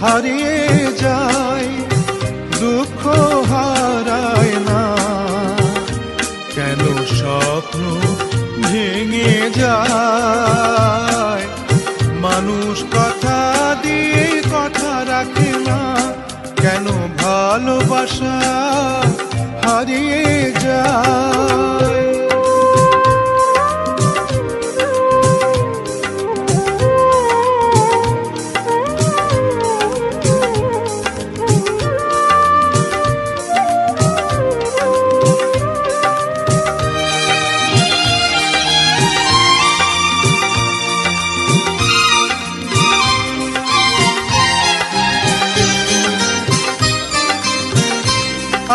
হারিয়ে যায়, দুঃখ হারায় না, কেন স্বপ্ন ভেঙে যায়। মানুষ কথা দিয়ে কথা রাখে না, কেন ভালোবাসা হারিয়ে যায়।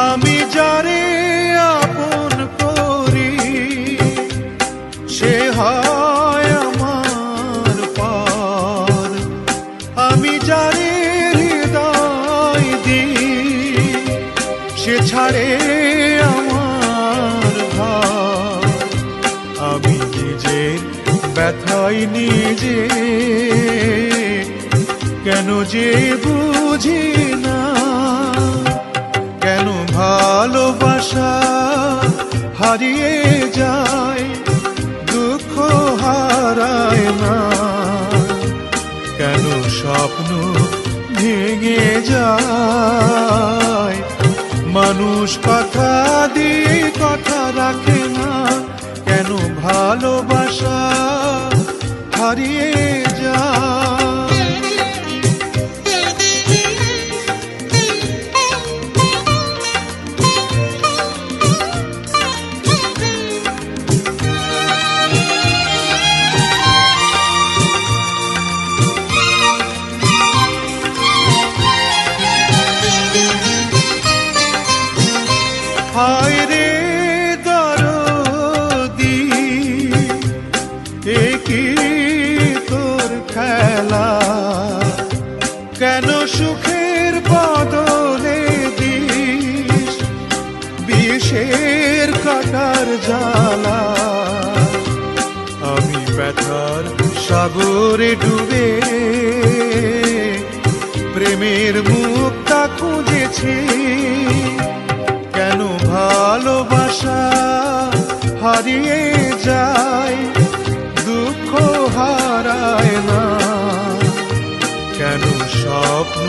আমি যারে আপন করি সে হয় আমার পার, আমি যারে হৃদয় দিই সে ছাড়ে আমার ভার। আমি নিজের ব্যথায় নিজে কেন যে বুঝি না, কেন ভালোবাসা হারিয়ে যায়, দুঃখ হারায় না, কেন স্বপ্ন ভেঙে যায়। মানুষ কথা দিয়ে কথা রাখে না, কেন ভালোবাসা হারিয়ে যায়। হায় রে দরদি এ কি তোর খেলা, কেন সুখের বদলে দিস বিষের কাটার জ্বালা। আমি ব্যথার সাগরে ডুবে প্রেমের মুক্তা খুঁজেছি, কেন ভালোবাসা হারিয়ে যায়, দুঃখ হারায় না, কেন স্বপ্ন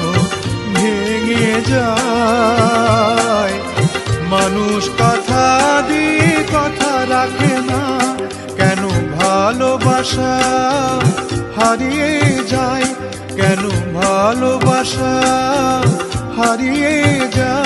ভেঙে যায়। মানুষ কথা দিয়ে কথা রাখে না, কেন ভালোবাসা হারিয়ে যায়, কেন ভালোবাসা হারিয়ে যায়।